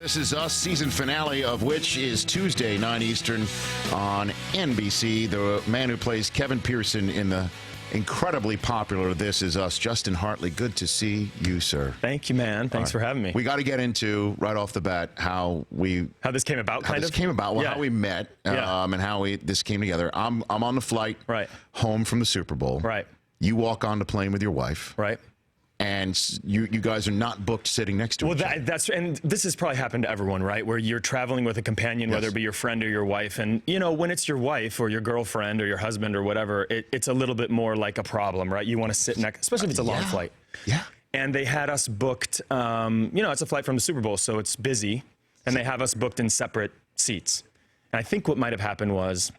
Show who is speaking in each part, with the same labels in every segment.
Speaker 1: This is Us, season finale of which is Tuesday, 9 Eastern on NBC. The man who plays Kevin Pearson in the incredibly popular This Is Us, Justin Hartley. Good to see you, sir.
Speaker 2: Thank you, man. Thanks for having me.
Speaker 1: We got to get into, right off the bat, how
Speaker 2: this came about,
Speaker 1: how we met, and how this came together. I'm on the flight home from the Super Bowl.
Speaker 2: Right.
Speaker 1: You walk on the plane with your wife.
Speaker 2: Right.
Speaker 1: And you guys are not booked sitting next to each other.
Speaker 2: And this has probably happened to everyone, right? Where you're traveling with a companion, whether it be your friend or your wife. And, you know, when it's your wife or your girlfriend or your husband or whatever, it's a little bit more like a problem, right? You want to sit next, especially if it's a long flight.
Speaker 1: Yeah.
Speaker 2: And they had us booked, you know, it's a flight from the Super Bowl, so it's busy. And they have us booked in separate seats. And I think what might have happened was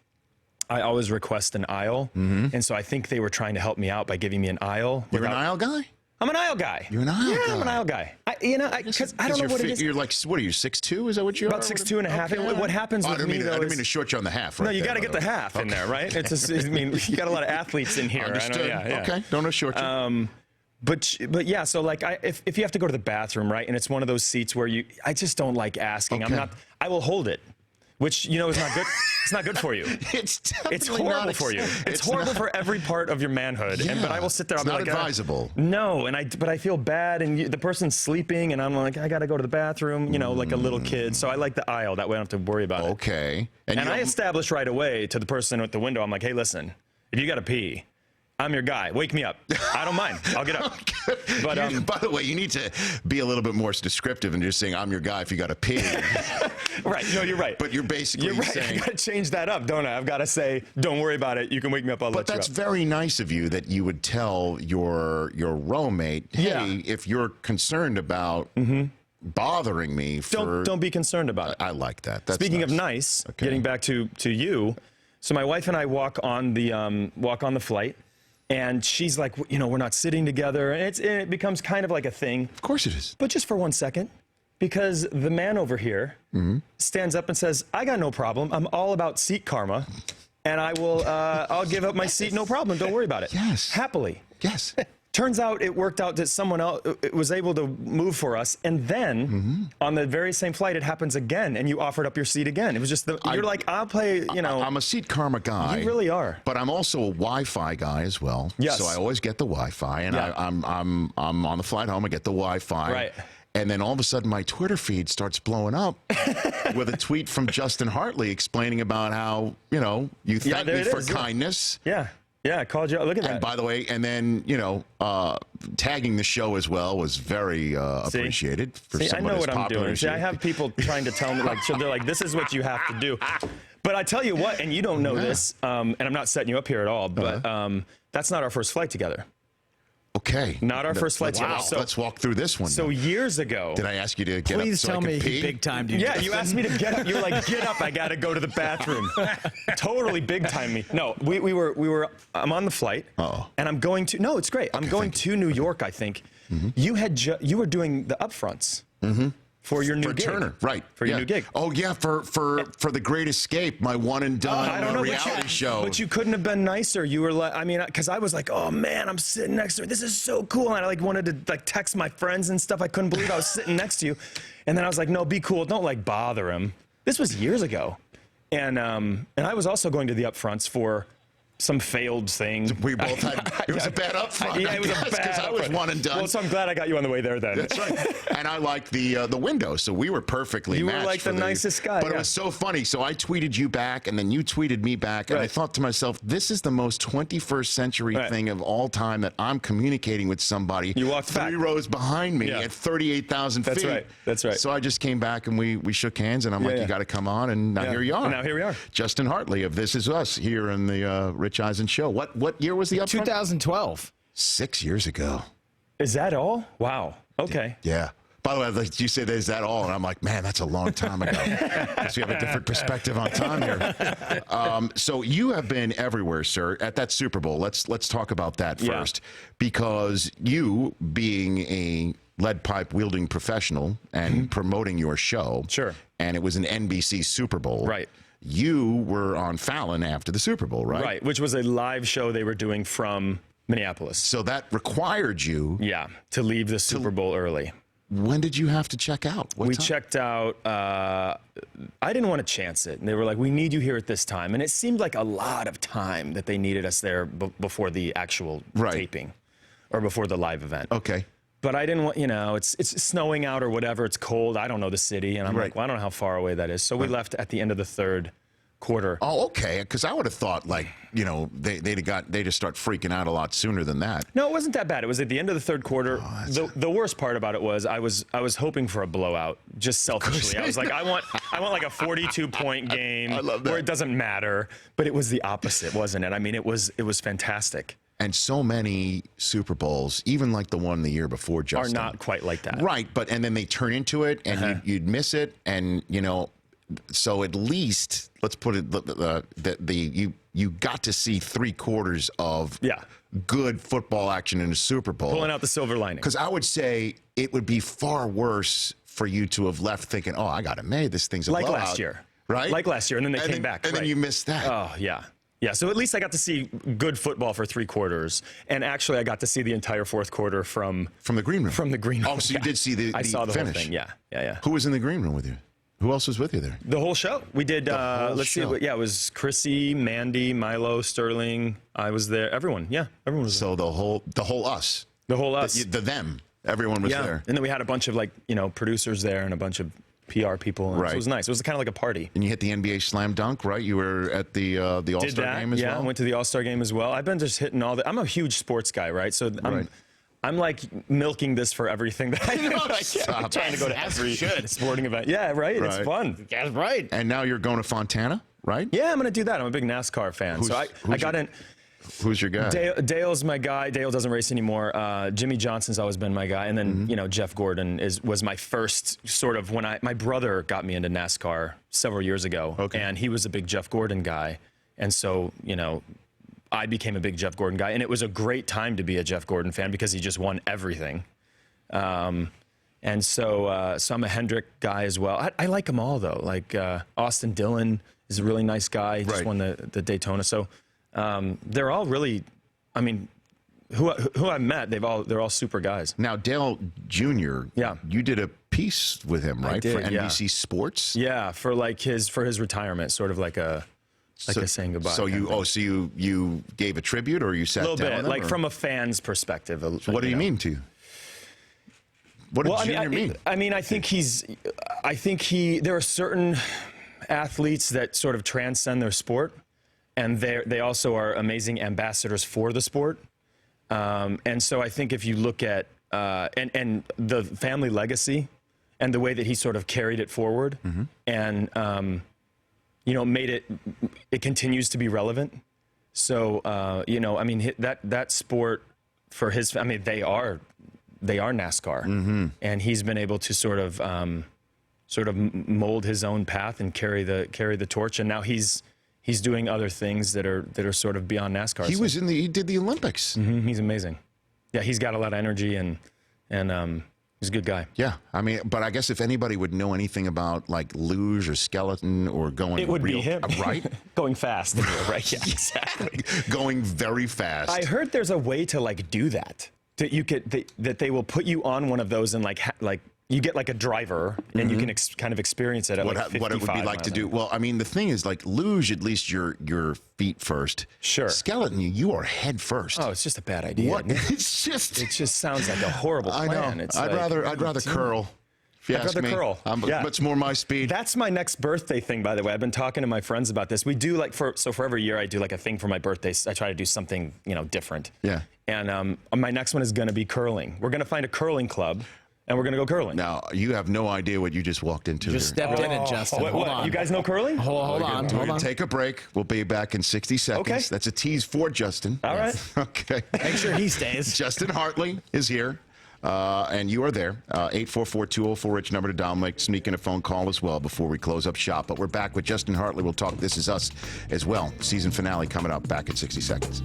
Speaker 2: I always request an aisle. And so I think they were trying to help me out by giving me an aisle.
Speaker 1: You're an aisle guy?
Speaker 2: I'm an aisle guy.
Speaker 1: You're an aisle guy?
Speaker 2: Yeah, I'm an aisle guy. Because I don't know what it is.
Speaker 1: You're like, what are you, 6'2"? Is that what you are?
Speaker 2: About 6'2" and a half. Okay. What happens with me, though,
Speaker 1: I didn't mean to short you on the half, right?
Speaker 2: No, you got to get the half in there, right? It's just, I mean, you got a lot of athletes in here.
Speaker 1: Understood.
Speaker 2: I know, yeah.
Speaker 1: Okay, don't know short you.
Speaker 2: But yeah, so like if you have to go to the bathroom, right, and it's one of those seats where I just don't like asking.
Speaker 1: Okay.
Speaker 2: I will hold it. Which, you know, is not good. It's not good for you.
Speaker 1: It's
Speaker 2: horrible for you. It's horrible for every part of your manhood.
Speaker 1: Yeah,
Speaker 2: but I will sit there.
Speaker 1: It's not advisable.
Speaker 2: No, but I feel bad, and the person's sleeping, and I'm like, I got to go to the bathroom, you know, like a little kid. So I like the aisle. That way I don't have to worry about it.
Speaker 1: Okay.
Speaker 2: And I establish right away to the person at the window, I'm like, hey, listen, if you got to pee, I'm your guy. Wake me up. I don't mind. I'll get up. But
Speaker 1: by the way, you need to be a little bit more descriptive and just saying, I'm your guy if you got to pee.
Speaker 2: Right. No, you're right.
Speaker 1: But you're basically saying...
Speaker 2: I got to change that up, don't I? I've got to say, don't worry about it. You can wake me up. I'll let you up.
Speaker 1: But that's very nice of you that you would tell your roommate, hey, if you're concerned about bothering me for...
Speaker 2: Don't be concerned about it.
Speaker 1: I like that. That's
Speaker 2: Speaking of nice, getting back to you, so my wife and I walk on the flight. And she's like, you know, we're not sitting together. And it becomes kind of like a thing.
Speaker 1: Of course it is.
Speaker 2: But just for 1 second, because the man over here stands up and says, I got no problem. I'm all about seat karma. And I'll give up my seat, no problem. Don't worry about it.
Speaker 1: Yes.
Speaker 2: Happily.
Speaker 1: Yes.
Speaker 2: Turns out it worked out that someone else was able to move for us. And then on the very same flight, it happens again. And you offered up your seat again. It was just, you're like, I'll play, you know.
Speaker 1: I'm a seat karma guy.
Speaker 2: You really are.
Speaker 1: But I'm also a Wi-Fi guy as well.
Speaker 2: Yes.
Speaker 1: So I always get the Wi-Fi. And I'm on the flight home. I get the Wi-Fi.
Speaker 2: Right.
Speaker 1: And then all of a sudden, my Twitter feed starts blowing up with a tweet from Justin Hartley explaining about how, you know, you thank me for kindness.
Speaker 2: Yeah. Yeah, I called you. Look at that.
Speaker 1: And by the way, and then, you know, tagging the show as well was very appreciated.
Speaker 2: I know what I'm doing. See, I have people trying to tell me, like, so they're like, this is what you have to do. But I tell you what, and you don't know this, and I'm not setting you up here at all, but that's not our first flight together.
Speaker 1: Okay.
Speaker 2: Not our first flight together.
Speaker 1: So let's walk through this one.
Speaker 2: So years ago.
Speaker 1: Did I ask you to get up
Speaker 3: Please
Speaker 1: so
Speaker 3: tell
Speaker 1: I could
Speaker 3: me
Speaker 1: pee?
Speaker 3: big time, dude.
Speaker 2: Yeah, you asked me to get up. You were like, get up, I got to go to the bathroom. Totally big time me. No, I'm on the flight. And I'm going to, no, it's great. I'm going to New York, I think. You were doing the upfronts. For your new gig.
Speaker 1: Turner, right.
Speaker 2: For your new gig.
Speaker 1: Oh, yeah, for The Great Escape, my one and done reality show.
Speaker 2: But you couldn't have been nicer. You were like, I mean, because I was like, oh, man, I'm sitting next to her. This is so cool. And I like wanted to like text my friends and stuff. I couldn't believe I was sitting next to you. And then I was like, no, be cool. Don't like bother him. This was years ago. And I was also going to the upfronts for some failed thing.
Speaker 1: We both had, it was a bad upfront.
Speaker 2: Yeah, it was a bad
Speaker 1: because I was one and done.
Speaker 2: Well, so I'm glad I got you on the way there then.
Speaker 1: That's right. And I liked the window, so we were perfectly matched.
Speaker 2: You were like the nicest guy.
Speaker 1: But it was so funny. So I tweeted you back, and then you tweeted me back, and I thought to myself, this is the most 21st century thing of all time that I'm communicating with somebody.
Speaker 2: You walked
Speaker 1: three rows behind me at 38,000 feet.
Speaker 2: That's right. That's right.
Speaker 1: So I just came back, and we shook hands, and I'm like, you got to come on, and now here you are.
Speaker 2: And now here we are.
Speaker 1: Justin Hartley of This Is Us here in the Rich Eisen show. What year was the upfront?
Speaker 3: 2012.
Speaker 1: 6 years ago.
Speaker 2: Is that all? Wow. Okay.
Speaker 1: Yeah. By the way, like you said, is that all? And I'm like, man, that's a long time ago. Because we have a different perspective on time here. So you have been everywhere, sir, at that Super Bowl. Let's talk about that first. Because you, being a lead pipe wielding professional and promoting your show.
Speaker 2: Sure.
Speaker 1: And it was an NBC Super Bowl.
Speaker 2: Right.
Speaker 1: You were on Fallon after the Super Bowl, right?
Speaker 2: Right, which was a live show they were doing from Minneapolis.
Speaker 1: So that required you...
Speaker 2: to leave the Super Bowl early.
Speaker 1: when did you have to check out? What
Speaker 2: We
Speaker 1: time?
Speaker 2: checked out. I didn't want to chance it. And they were like, we need you here at this time. And it seemed like a lot of time that they needed us there before the actual taping or before the live event.
Speaker 1: Okay.
Speaker 2: But I didn't want, it's snowing out or whatever. It's cold. I don't know the city. And I'm like, well, I don't know how far away that is. So we left at the end of the third quarter.
Speaker 1: Oh, okay. Because I would have thought, like, they just start freaking out a lot sooner than that.
Speaker 2: No, it wasn't that bad. It was at the end of the third quarter. The worst part about it was I was hoping for a blowout, just selfishly. I was like, I want like a 42-point game
Speaker 1: I love that.
Speaker 2: where it doesn't matter. But it was the opposite, wasn't it? I mean, it was fantastic.
Speaker 1: And so many Super Bowls, even like the one the year before, Justin,
Speaker 2: Are not quite like that.
Speaker 1: Right, and then they turn into it, and you'd miss it, and so at least let's put it you got to see 3/4 of good football action in a Super Bowl.
Speaker 2: Pulling out the silver lining.
Speaker 1: Because I would say it would be far worse for you to have left thinking, oh, I got it made. This thing's a
Speaker 2: Like
Speaker 1: blowout.
Speaker 2: last year.
Speaker 1: Right?
Speaker 2: Like last year, and then they came back.
Speaker 1: And then you missed that.
Speaker 2: Oh, yeah. Yeah, so at least I got to see good football for 3/4, and actually I got to see the entire fourth quarter from
Speaker 1: the green room.
Speaker 2: From the green room.
Speaker 1: Oh, so you did see the
Speaker 2: I saw the
Speaker 1: finish.
Speaker 2: whole thing. Yeah.
Speaker 1: Who was in the green room with you? Who else was with you there?
Speaker 2: The whole show. We did.
Speaker 1: whole
Speaker 2: Let's
Speaker 1: show.
Speaker 2: see. Yeah, it was Chrissy, Mandy, Milo, Sterling. I was there. Everyone. Yeah, everyone was.
Speaker 1: So the whole us.
Speaker 2: The whole us.
Speaker 1: The them. Everyone was there.
Speaker 2: And then we had a bunch of producers there and a bunch of PR people. And so it was nice. It was kind of like a party.
Speaker 1: And you hit the NBA slam dunk, right? You were at the All-Star game as well?
Speaker 2: Yeah, I went to the All-Star game as well. I've been just hitting all the. I'm a huge sports guy, right? So I'm like milking this for everything that I do. I'm trying to go to every sporting event. Yeah, right? It's fun.
Speaker 3: That's right.
Speaker 1: And now you're going to Fontana, right?
Speaker 2: Yeah, I'm going to do that. I'm a big NASCAR fan. So I got in.
Speaker 1: Who's your guy?
Speaker 2: Dale's my guy. Dale doesn't race anymore. Jimmy Johnson's always been my guy. And then, Jeff Gordon was my first sort of my brother got me into NASCAR several years ago.
Speaker 1: Okay.
Speaker 2: And he was a big Jeff Gordon guy. And so, I became a big Jeff Gordon guy. And it was a great time to be a Jeff Gordon fan because he just won everything. And so I'm a Hendrick guy as well. I like them all, though. Like Austin Dillon is a really nice guy. He just won the Daytona. So they're all really, I mean, who I met, they're all super guys.
Speaker 1: Now, Dale Jr., you did a piece with him, right?
Speaker 2: I did,
Speaker 1: for NBC Sports?
Speaker 2: Yeah, for his retirement, sort of like a saying goodbye.
Speaker 1: So you gave a tribute, or you sat down?
Speaker 2: A little bit,
Speaker 1: with him,
Speaker 2: like from a fan's perspective.
Speaker 1: So what do you mean to you? What did Junior mean?
Speaker 2: I mean, I think there are certain athletes that sort of transcend their sport, and they also are amazing ambassadors for the sport. And so I think if you look at and the family legacy and the way that he sort of carried it forward and made it continues to be relevant. So I mean that sport for his, I mean they are NASCAR, and he's been able to sort of mold his own path and carry the torch, and now he's doing other things that are sort of beyond NASCAR.
Speaker 1: He did the Olympics.
Speaker 2: He's amazing. Yeah, he's got a lot of energy and he's a good guy.
Speaker 1: Yeah, I mean, but I guess if anybody would know anything about like luge or skeleton or going,
Speaker 2: it would be him,
Speaker 1: right?
Speaker 2: Going fast, right? Yeah, exactly.
Speaker 1: Going very fast.
Speaker 2: I heard there's a way to like do that. That they will put you on one of those and like you get like a driver and you can kind of experience it at like 55
Speaker 1: what it would be like to do. Well, I mean, the thing is, like luge, at least your feet first.
Speaker 2: Sure.
Speaker 1: Skeleton, you are head first.
Speaker 2: Oh, it's just a bad idea.
Speaker 1: What? It just
Speaker 2: sounds like a horrible plan.
Speaker 1: I know. I'd rather curl.
Speaker 2: I'd rather curl.
Speaker 1: Much more my speed.
Speaker 2: That's my next birthday thing, by the way. I've been talking to my friends about this. We do like for every year I do like a thing for my birthday. I try to do something different.
Speaker 1: Yeah.
Speaker 2: And my next one is going to be curling. We're going to find a curling club. And we're going to go curling.
Speaker 1: Now, you have no idea what you just walked into.
Speaker 3: Just stepped in it, Justin.
Speaker 2: Hold on. You guys know curling?
Speaker 3: Hold on.
Speaker 1: We're going to take a break. We'll be back in 60 seconds.
Speaker 2: Okay.
Speaker 1: That's a tease for Justin.
Speaker 2: All right.
Speaker 1: Okay.
Speaker 3: Make sure he stays.
Speaker 1: Justin Hartley is here, and you are there. 844-204-RICH number to dial. Sneak in a phone call as well before we close up shop. But we're back with Justin Hartley. We'll talk This Is Us as well. Season finale coming up back in 60 seconds.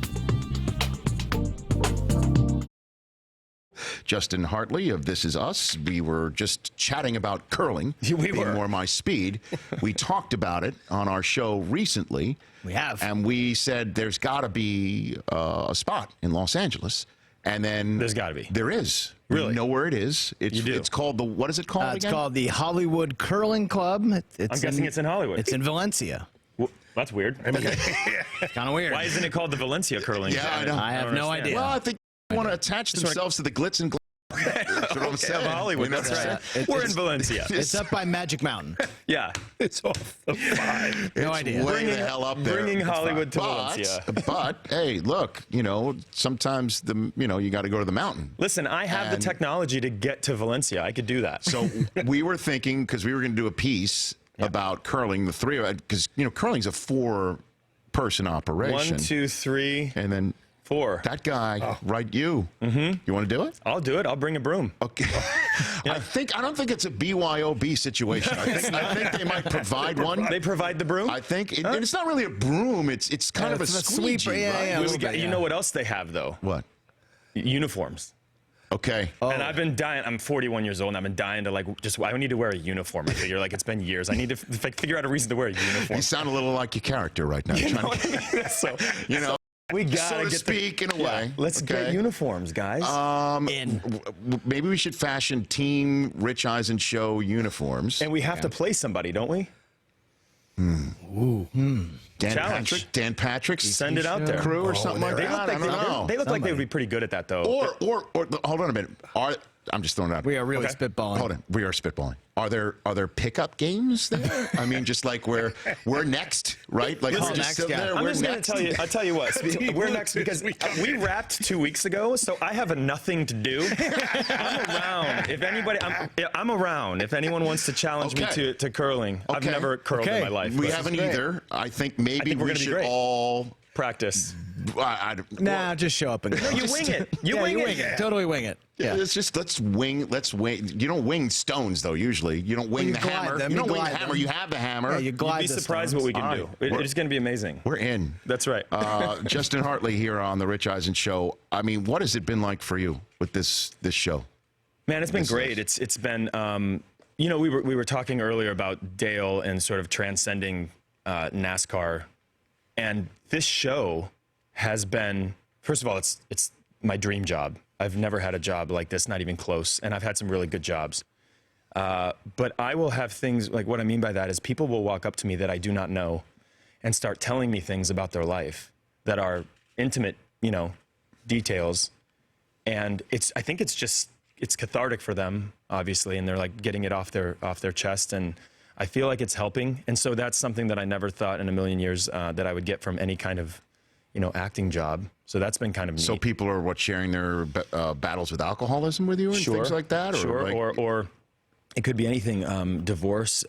Speaker 1: Justin Hartley of This Is Us. We were just chatting about curling.
Speaker 2: We
Speaker 1: being
Speaker 2: were.
Speaker 1: more my speed. We talked about it on our show recently.
Speaker 3: We have.
Speaker 1: And we said there's got to be a spot in Los Angeles. And then
Speaker 2: There's got to be.
Speaker 1: There is.
Speaker 2: Really?
Speaker 1: We know where it is. It's,
Speaker 2: You do.
Speaker 1: It's called the, what is it called
Speaker 3: It's
Speaker 1: again?
Speaker 3: called the Hollywood Curling Club.
Speaker 2: I'm guessing it's in Hollywood.
Speaker 3: It's in Valencia.
Speaker 2: Well, that's weird. Okay.
Speaker 3: It's kind of weird.
Speaker 2: Why isn't it called the Valencia Curling?
Speaker 1: Yeah, I
Speaker 2: Club?
Speaker 1: know.
Speaker 3: I have no
Speaker 2: understand.
Speaker 3: idea.
Speaker 1: Well, I think they want to attach themselves to the glitz and That's what I'm
Speaker 2: Of
Speaker 1: saying.
Speaker 2: Hollywood.
Speaker 1: You know
Speaker 2: That's
Speaker 1: what I'm
Speaker 2: right.
Speaker 1: saying?
Speaker 2: We're in Valencia.
Speaker 3: It's up by Magic Mountain.
Speaker 2: Yeah. It's off the 5.
Speaker 3: No
Speaker 1: It's
Speaker 3: idea.
Speaker 1: way the hell up there.
Speaker 2: Bringing Hollywood to
Speaker 1: but,
Speaker 2: Valencia.
Speaker 1: but hey, look, sometimes you got to go to the mountain.
Speaker 2: Listen, I have
Speaker 1: And-
Speaker 2: the technology to get to Valencia. I could do that.
Speaker 1: So we were thinking, because we were going to do a piece about curling, the three of us, because curling's a 4-person operation.
Speaker 2: 1, 2, 3,
Speaker 1: And then
Speaker 2: 4.
Speaker 1: that guy, right? You want to do it?
Speaker 2: I'll do it. I'll bring a broom.
Speaker 1: Okay. I don't think it's a BYOB situation. I think they might provide one.
Speaker 2: They provide the broom?
Speaker 1: I think and it's not really a broom. It's kind of a
Speaker 3: it's a
Speaker 1: squeegee,
Speaker 3: sweeper, yeah,
Speaker 1: right?
Speaker 3: yeah.
Speaker 2: We
Speaker 3: little
Speaker 2: got-
Speaker 3: bit,
Speaker 2: you know what else they have, though?
Speaker 1: What?
Speaker 2: Uniforms.
Speaker 1: Okay.
Speaker 2: And I've been dying. I'm 41 years old, and I've been dying to I need to wear a uniform. I figure it's been years. I need to figure out a reason to wear a uniform.
Speaker 1: You sound a little like your character right now.
Speaker 2: You know
Speaker 1: Trying
Speaker 2: what
Speaker 1: to-
Speaker 2: I mean? So, we
Speaker 1: so
Speaker 2: gotta
Speaker 1: to
Speaker 2: get
Speaker 1: speak, in a way.
Speaker 2: Let's
Speaker 1: Okay.
Speaker 2: get uniforms, guys.
Speaker 1: Maybe we should fashion Team Rich Eisen Show uniforms.
Speaker 2: and we have to play somebody, don't we? Challenge.
Speaker 1: Dan Patrick's
Speaker 2: Send it out there.
Speaker 1: crew or something like
Speaker 2: They
Speaker 1: that.
Speaker 2: look
Speaker 1: I don't know.
Speaker 2: They look like they would be pretty good at that, though.
Speaker 1: Or hold on a minute. I'm just throwing it out.
Speaker 3: We are really
Speaker 2: Okay.
Speaker 3: spitballing.
Speaker 1: Hold on. We are spitballing. Are there pickup games there? I mean, just like we're next, right? Like
Speaker 3: Listen,
Speaker 1: we're just
Speaker 3: next
Speaker 1: sitting
Speaker 3: guy.
Speaker 1: there.
Speaker 2: I'm
Speaker 1: We're
Speaker 2: just going
Speaker 1: next.
Speaker 2: to tell you. I'll tell you what. We're next because we wrapped 2 weeks ago, so I have nothing to do. I'm around. If anybody, I'm around. If anyone wants to challenge me
Speaker 1: Okay.
Speaker 2: to curling, I've
Speaker 1: Okay.
Speaker 2: never curled in my life.
Speaker 1: We
Speaker 2: but
Speaker 1: haven't
Speaker 3: great.
Speaker 1: either. I think maybe
Speaker 2: think we're
Speaker 1: we
Speaker 2: gonna be
Speaker 1: should
Speaker 2: great.
Speaker 1: all.
Speaker 2: practice.
Speaker 3: Nah, just show up and go.
Speaker 2: You wing it. You wing it.
Speaker 3: Totally wing it.
Speaker 1: Yeah. It's just let's wing. You don't wing stones though. Usually you don't wing
Speaker 3: you
Speaker 1: the
Speaker 3: glide
Speaker 1: hammer.
Speaker 3: them,
Speaker 1: You
Speaker 3: you
Speaker 1: don't wing the
Speaker 3: glide
Speaker 1: hammer.
Speaker 3: them.
Speaker 1: You have the hammer.
Speaker 3: Yeah, you glide
Speaker 2: You'd be
Speaker 3: the
Speaker 2: surprised
Speaker 3: stones.
Speaker 2: what we can
Speaker 1: All
Speaker 2: do.
Speaker 1: right.
Speaker 2: It's going to be amazing.
Speaker 1: We're in.
Speaker 2: That's right.
Speaker 1: Justin Hartley here on the Rich Eisen Show. I mean, what has it been like for you with this show?
Speaker 2: Man, it's been great. It's been we were talking earlier about Dale and sort of transcending NASCAR, and this show has been, first of all, it's my dream job. I've never had a job like this, not even close, and I've had some really good jobs. But I will have things, like what I mean by that is people will walk up to me that I do not know and start telling me things about their life that are intimate, details. And I think it's cathartic for them, obviously, and they're like getting it off their chest. And I feel like it's helping. And so that's something that I never thought in a million years that I would get from any kind of, acting job. So that's been kind of neat.
Speaker 1: So people are sharing their battles with alcoholism with you and things like that, or
Speaker 2: Sure,
Speaker 1: like,
Speaker 2: or it could be anything. Divorce,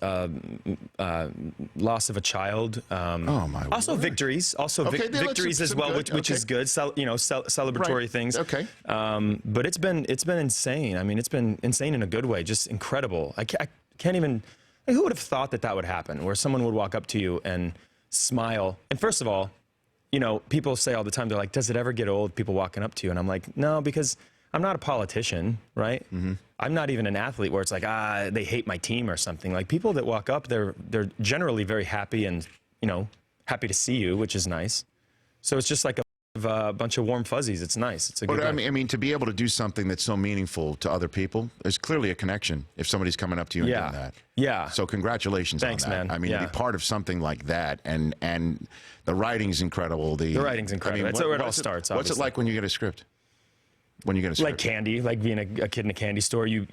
Speaker 2: loss of a child.
Speaker 1: oh my.
Speaker 2: Also
Speaker 1: word.
Speaker 2: victories. Also
Speaker 1: Okay, yeah,
Speaker 2: victories
Speaker 1: some
Speaker 2: as well,
Speaker 1: good,
Speaker 2: which is
Speaker 1: okay.
Speaker 2: good. Celebratory
Speaker 1: Right,
Speaker 2: things.
Speaker 1: okay.
Speaker 2: But it's been insane. I mean, it's been insane in a good way. Just incredible. I can't even. Who would have thought that would happen? Where someone would walk up to you and smile. And first of all, people say all the time, they're like, does it ever get old, people walking up to you? And I'm like, no, because I'm not a politician, right? Mm-hmm. I'm not even an athlete where it's like, they hate my team or something. Like, people that walk up, they're generally very happy and, happy to see you, which is nice. So it's just like a bunch of warm fuzzies. It's nice. It's a good
Speaker 1: But I
Speaker 2: life.
Speaker 1: mean, to be able to do something that's so meaningful to other people, there's clearly a connection if somebody's coming up to you and doing that.
Speaker 2: Yeah.
Speaker 1: So congratulations
Speaker 2: Thanks,
Speaker 1: on that.
Speaker 2: man.
Speaker 1: I mean, to
Speaker 2: Yeah.
Speaker 1: be part of something like that, and the writing's incredible. The
Speaker 2: writing's incredible. That's where it all starts,
Speaker 1: What's it
Speaker 2: obviously.
Speaker 1: like when you get a script? When you get a script?
Speaker 2: Like candy, like being a kid in a candy store. You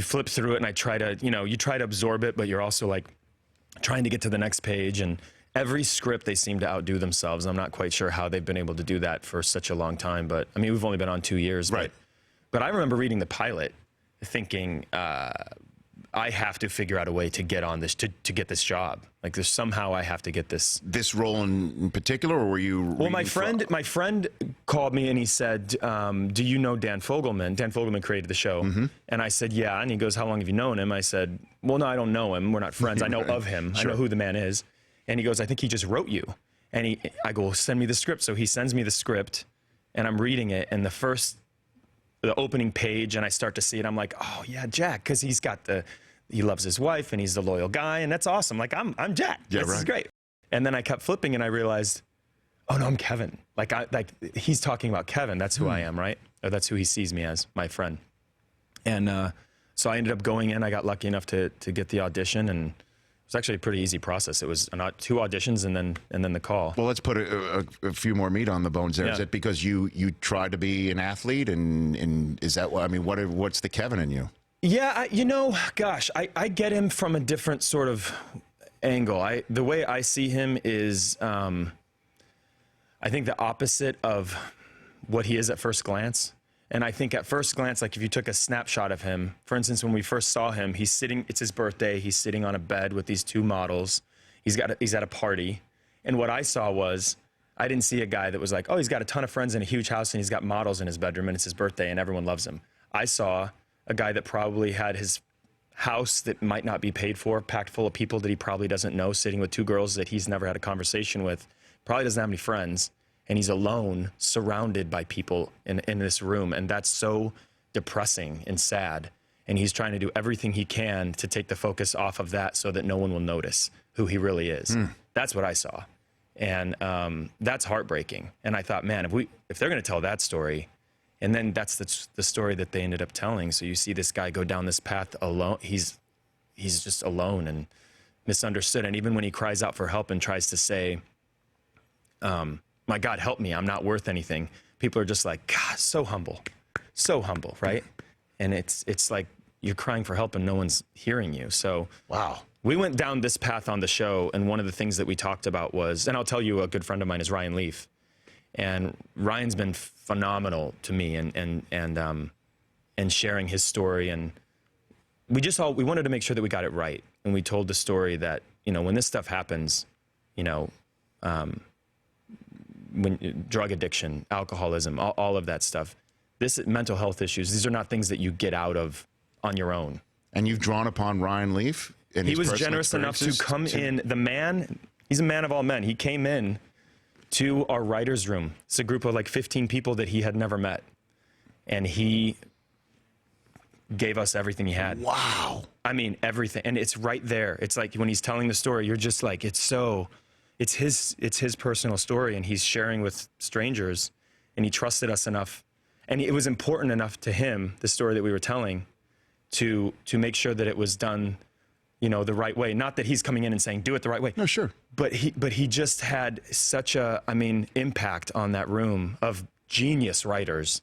Speaker 2: flip through it, and I try to, you try to absorb it, but you're also like trying to get to the next page. And every script, they seem to outdo themselves. I'm not quite sure how they've been able to do that for such a long time. But I mean, we've only been on 2 years.
Speaker 1: Right.
Speaker 2: But I remember reading the pilot, thinking, I have to figure out a way to get on this, to get this job. Like, there's somehow I have to get this.
Speaker 1: This role in particular, or were you?
Speaker 2: Well, my friend called me and he said, do you know Dan Fogelman? Dan Fogelman created the show. Mm-hmm. And I said, yeah. And he goes, how long have you known him? I said, well, no, I don't know him. We're not friends. I know of him.
Speaker 1: Sure.
Speaker 2: I know who the man is. And he goes, I think he just wrote you. And I go, send me the script. So he sends me the script and I'm reading it. And the opening page, and I start to see it. I'm like, oh yeah, Jack. Cause he loves his wife and he's the loyal guy. And that's awesome. Like, I'm Jack.
Speaker 1: Yeah,
Speaker 2: This is
Speaker 1: right.
Speaker 2: great. And then I kept flipping and I realized, Oh no, I'm Kevin. Like he's talking about Kevin. That's who I am, right? Or that's who he sees me as, my friend. And so I ended up going in. I got lucky enough to get the audition, and it was actually a pretty easy process. It was two auditions and then the call.
Speaker 1: Well, let's put a few more meat on the bones there.
Speaker 2: Yeah.
Speaker 1: Is it because you tried to be an athlete, and is that what I mean? What's the Kevin in you?
Speaker 2: Yeah, gosh, I get him from a different sort of angle. The way I see him is, I think the opposite of what he is at first glance. And I think at first glance, like if you took a snapshot of him, for instance, when we first saw him, he's sitting, it's his birthday, he's sitting on a bed with these two models. He's at a party. And what I saw was, I didn't see a guy that was like, oh, he's got a ton of friends in a huge house and he's got models in his bedroom and it's his birthday and everyone loves him. I saw a guy that probably had his house that might not be paid for, packed full of people that he probably doesn't know, sitting with two girls that he's never had a conversation with, probably doesn't have any friends, and he's alone, surrounded by people in this room, and that's so depressing and sad. And he's trying to do everything he can to take the focus off of that so that no one will notice who he really is. That's what I saw, and that's heartbreaking. And I thought, man, if they're going to tell that story, and then that's the story that they ended up telling. So you see this guy go down this path alone. He's just alone and misunderstood. And even when he cries out for help and tries to say, my God, help me, I'm not worth anything, people are just like, God, so humble, right? And it's like you're crying for help and no one's hearing you. So
Speaker 1: Wow.
Speaker 2: we went down this path on the show, and one of the things that we talked about was, and I'll tell you, a good friend of mine is Ryan Leaf. And Ryan's been phenomenal to me and sharing his story. And we wanted to make sure that we got it right. And we told the story that, when this stuff happens, when drug addiction, alcoholism, all of that stuff, mental health issues, these are not things that you get out of on your own.
Speaker 1: And you've drawn upon Ryan Leaf. And
Speaker 2: He was generous enough to come in. The man, he's a man of all men. He came in to our writer's room. It's a group of like 15 people that he had never met. And he gave us everything he had.
Speaker 1: Wow.
Speaker 2: I mean, everything. And it's right there. It's like when he's telling the story, you're just like, it's his personal story, and he's sharing with strangers, and he trusted us enough. And it was important enough to him, the story that we were telling, to make sure that it was done, the right way. Not that he's coming in and saying, do it the right way.
Speaker 1: No, sure.
Speaker 2: But he just had such impact on that room of genius writers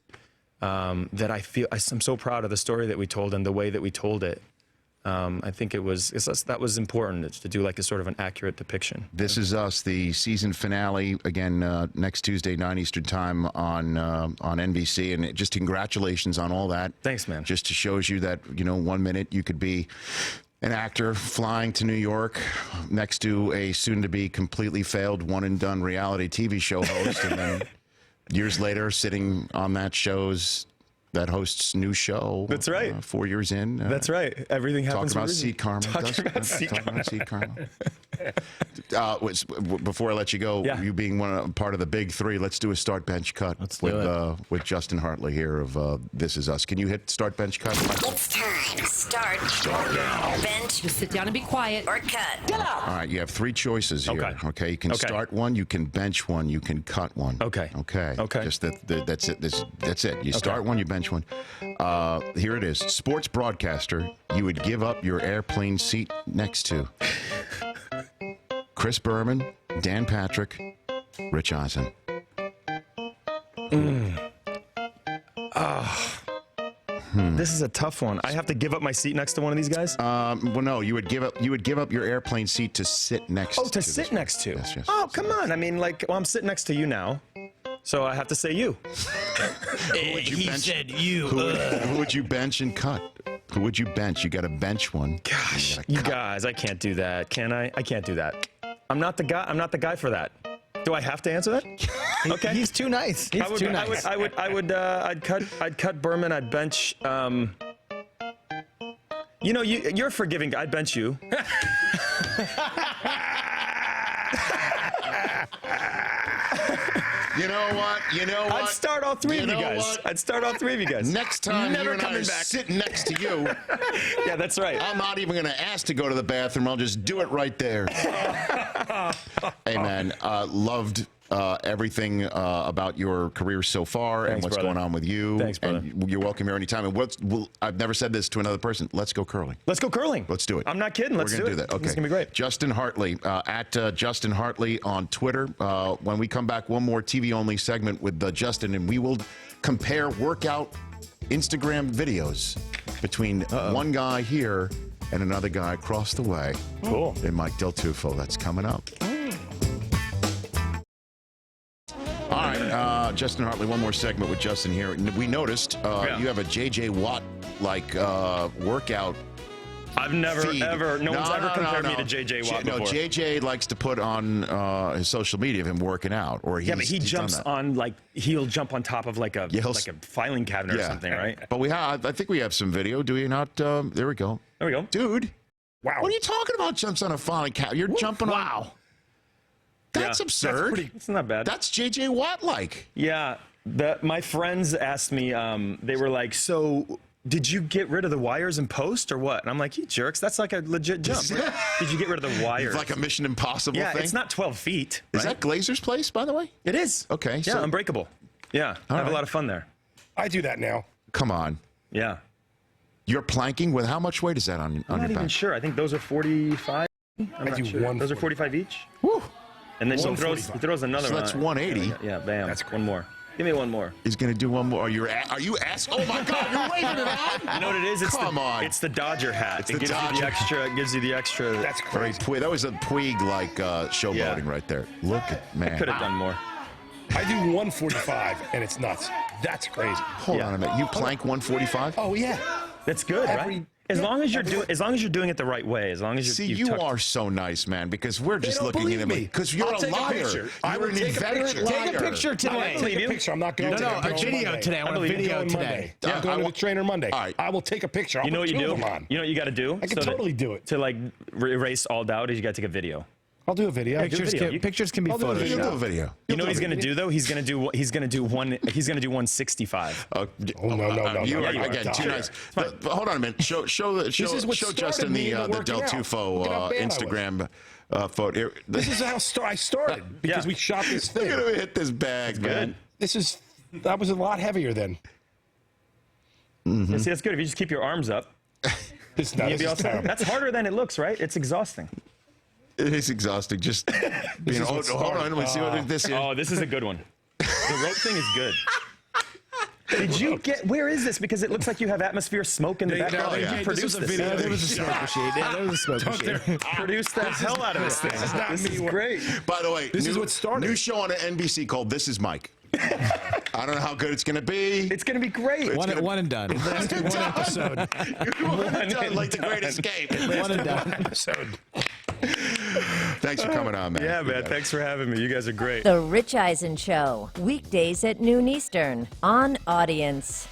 Speaker 2: that I'm so proud of the story that we told and the way that we told it. I think that was important to do like a sort of an accurate depiction.
Speaker 1: This Is Us, the season finale, again, next Tuesday, 9 Eastern time on NBC. And just congratulations on all that.
Speaker 2: Thanks, man.
Speaker 1: Just to shows you that, 1 minute you could be an actor flying to New York next to a soon-to-be completely failed one-and-done reality TV show host, and then years later sitting on that host's new show.
Speaker 2: That's right.
Speaker 1: 4 years in.
Speaker 2: That's right. Everything happens
Speaker 1: Talking about
Speaker 2: for a reason.
Speaker 1: seed karma.
Speaker 2: Talking about seed karma.
Speaker 1: Before I let you go,
Speaker 2: Yeah.
Speaker 1: you being part of the big three, let's do a start bench cut with Justin Hartley here of This Is Us. Can you hit start bench cut?
Speaker 4: It's time. Start now. Bench.
Speaker 5: Just sit down and be quiet.
Speaker 4: Or cut.
Speaker 1: All right, you have three choices here.
Speaker 2: Okay.
Speaker 1: You can start one, you can bench one, you can cut one.
Speaker 2: Okay.
Speaker 1: Just that's it. That's it. You start one, you bench one. Here it is. Sports broadcaster you would give up your airplane seat next to. Chris Berman, Dan Patrick, Rich Eisen.
Speaker 2: This is a tough one. I have to give up my seat next to one of these guys?
Speaker 1: Well, no, you would give up your airplane seat to sit next to.
Speaker 2: To sit
Speaker 1: this
Speaker 2: next to?
Speaker 1: Yes.
Speaker 2: Oh, come on. I mean, I'm sitting next to you now, so I have to say you.
Speaker 3: Said you.
Speaker 1: Who would you bench and cut? Who would you bench? You got to bench one.
Speaker 2: Gosh, you guys, I can't do that. Can I? I can't do that. I'm not the guy for that. Do I have to answer that? Okay.
Speaker 3: He's too nice. He's too nice.
Speaker 2: I'd cut Berman. I'd bench. You're a forgiving guy. I'd bench you.
Speaker 1: You know what?
Speaker 2: I'd start all three of you guys.
Speaker 1: What?
Speaker 2: I'd start all three of you guys.
Speaker 1: Next time
Speaker 2: Never
Speaker 1: you and I
Speaker 2: coming
Speaker 1: are
Speaker 2: back.
Speaker 1: sitting next to you,
Speaker 2: Yeah, that's right.
Speaker 1: I'm not even going to ask to go to the bathroom. I'll just do it right there. Hey, man, loved everything about your career so far and
Speaker 2: Thanks,
Speaker 1: what's
Speaker 2: brother.
Speaker 1: going on with you.
Speaker 2: Thanks, brother.
Speaker 1: And you're welcome here anytime. And I've never said this to another person. Let's go curling.
Speaker 2: Let's go curling.
Speaker 1: Let's do it.
Speaker 2: I'm not kidding. Let's
Speaker 1: We're gonna
Speaker 2: do
Speaker 1: do
Speaker 2: it.
Speaker 1: that. Okay.
Speaker 2: It's gonna be great.
Speaker 1: Justin Hartley at Justin Hartley on Twitter. When we come back, one more TV only segment with Justin, and we will compare workout Instagram videos between one guy here and another guy across the way.
Speaker 2: Cool.
Speaker 1: And Mike Del Tufo. That's coming up. All right, Justin Hartley, one more segment with Justin here. We noticed you have a J.J. Watt like workout.
Speaker 2: I've never
Speaker 1: feed.
Speaker 2: no one's ever compared me to
Speaker 1: J.J.
Speaker 2: J.J. Watt before.
Speaker 1: No, J.J. likes to put on his social media of him working out, or
Speaker 2: Yeah, but he
Speaker 1: he's done
Speaker 2: jumps
Speaker 1: that.
Speaker 2: on he'll jump on top of like a
Speaker 1: Yeah,
Speaker 2: filing cabinet or something, right?
Speaker 1: But I think we have some video. Do we not? There we go.
Speaker 2: There we go.
Speaker 1: Dude.
Speaker 5: Wow.
Speaker 1: What are you talking about? Jumps on a filing cabinet. You're jumping on.
Speaker 2: Wow.
Speaker 1: That's
Speaker 2: Yeah.
Speaker 1: absurd.
Speaker 2: It's not bad.
Speaker 1: That's J.J. Watt like.
Speaker 2: Yeah. My friends asked me, they were like, so did you get rid of the wires in post or what? And I'm like, you jerks, that's like a legit jump. Right? Did you get rid of the wires?
Speaker 1: It's like a Mission Impossible
Speaker 2: yeah,
Speaker 1: thing.
Speaker 2: it's not 12 feet.
Speaker 1: Is
Speaker 2: right?
Speaker 1: that Glazer's place, by the way?
Speaker 2: It is.
Speaker 1: Okay,
Speaker 2: Yeah,
Speaker 1: so-
Speaker 2: Unbreakable. Yeah, I have
Speaker 1: right.
Speaker 2: a lot of fun there.
Speaker 5: I do that now.
Speaker 1: Come on.
Speaker 2: Yeah.
Speaker 1: You're planking with how much weight is that on
Speaker 2: I'm
Speaker 1: your
Speaker 2: not even
Speaker 1: back?
Speaker 2: sure. I think those are 45. I'm not
Speaker 5: do
Speaker 2: sure. Those are
Speaker 5: 140.
Speaker 2: 45 each.
Speaker 1: Woo.
Speaker 2: And then he
Speaker 5: 145.
Speaker 2: throws another
Speaker 1: So
Speaker 2: one.
Speaker 1: that's
Speaker 2: on.
Speaker 1: 180.
Speaker 2: Yeah, bam.
Speaker 5: That's
Speaker 2: one more. Give me one more.
Speaker 1: He's going to do one more. Are you asking? Oh my God, you're waving it on?
Speaker 2: You know what it is?
Speaker 1: Come on.
Speaker 2: It's the Dodger hat.
Speaker 1: It's
Speaker 2: It
Speaker 1: the
Speaker 2: gives you
Speaker 1: Dodger.
Speaker 2: the extra. It gives you the extra.
Speaker 5: That's
Speaker 1: Very
Speaker 5: crazy.
Speaker 1: That was a Puig like showboating
Speaker 2: Yeah.
Speaker 1: right there. Look at man.
Speaker 2: Could have done more.
Speaker 5: I do 145, and it's nuts. That's crazy.
Speaker 1: Hold on a minute. You plank 145?
Speaker 5: Oh yeah.
Speaker 2: That's good, right? As long as you're doing it the right way. As long as
Speaker 1: See,
Speaker 2: you
Speaker 1: you
Speaker 2: tuck-
Speaker 1: are so nice, man, because we're just
Speaker 5: don't
Speaker 1: looking
Speaker 5: believe
Speaker 1: at
Speaker 5: me.
Speaker 1: him because you're
Speaker 5: I'll
Speaker 1: a
Speaker 5: take a
Speaker 1: liar.
Speaker 5: picture. I
Speaker 1: You're
Speaker 5: will
Speaker 1: an
Speaker 5: take a
Speaker 1: inveterate
Speaker 5: picture.
Speaker 1: liar.
Speaker 3: Take a picture
Speaker 5: I
Speaker 3: today.
Speaker 5: will take
Speaker 2: you.
Speaker 5: a picture. I'm not going to
Speaker 3: No,
Speaker 5: take
Speaker 3: a
Speaker 5: a picture
Speaker 3: video
Speaker 5: Monday.
Speaker 3: today. I want a
Speaker 2: believe you.
Speaker 3: video
Speaker 5: Going
Speaker 3: today.
Speaker 5: Monday. I'm
Speaker 1: I
Speaker 5: going to
Speaker 1: want-
Speaker 5: the trainer Monday.
Speaker 1: All right.
Speaker 5: I will take a picture. I'll
Speaker 2: You know what
Speaker 5: put
Speaker 2: you
Speaker 5: two
Speaker 2: do?
Speaker 5: of them on.
Speaker 2: You know what you got to do?
Speaker 5: I can totally do it.
Speaker 2: To like erase all doubt is you got to take a video.
Speaker 5: I'll do a video.
Speaker 3: Pictures can be
Speaker 5: I'll do a
Speaker 1: You'll do a
Speaker 3: photoshopped.
Speaker 1: video.
Speaker 2: You know what he's gonna do though? He's gonna do 165.
Speaker 1: Oh,
Speaker 5: no,
Speaker 1: you
Speaker 5: no,
Speaker 1: are
Speaker 5: you are
Speaker 1: again
Speaker 5: dumb.
Speaker 1: too nice. But hold on a minute. Show
Speaker 5: is what started
Speaker 1: Justin
Speaker 5: me
Speaker 1: the
Speaker 5: into
Speaker 1: Del
Speaker 5: working out.
Speaker 1: Tufo
Speaker 5: Look at how bad I was.
Speaker 1: Instagram photo. Here.
Speaker 5: This is how I started because
Speaker 2: Yeah.
Speaker 5: we shot this
Speaker 1: Look at
Speaker 5: thing.
Speaker 1: him hit this bag, man.
Speaker 5: That was a lot heavier than.
Speaker 2: Yeah, see, that's good. If you just keep your arms up,
Speaker 5: This,
Speaker 2: you'll
Speaker 5: this
Speaker 2: be all
Speaker 5: is
Speaker 2: set.
Speaker 5: terrible.
Speaker 2: That's harder than it looks, right? It's exhausting.
Speaker 1: It is exhausting. Just being.
Speaker 5: is
Speaker 1: Oh,
Speaker 5: what
Speaker 1: hold on.
Speaker 5: started.
Speaker 1: Let me see what this is.
Speaker 2: Oh, this is a good one. The rope thing is good. Did you get? Where is this? Because it looks like you have atmosphere smoke in the background.
Speaker 1: yeah.
Speaker 2: You produced this.
Speaker 3: Yeah, there was a smoke machine. Yeah, there was a smoke machine.
Speaker 2: Produced the hell out of this thing.
Speaker 5: is not
Speaker 2: This
Speaker 5: me
Speaker 2: is
Speaker 5: work-
Speaker 2: great.
Speaker 1: By the way,
Speaker 5: This is what started.
Speaker 1: New show on NBC called "This Is Mike." I don't know how good it's going to be.
Speaker 2: It's gonna be great.
Speaker 3: One and done.
Speaker 5: One episode.
Speaker 1: Like the Great Escape.
Speaker 3: One and done.
Speaker 5: episode.
Speaker 1: Thanks for coming on, man.
Speaker 2: Yeah, man. Thanks for having me. You guys are great.
Speaker 4: The Rich Eisen Show, weekdays at noon Eastern on Audience.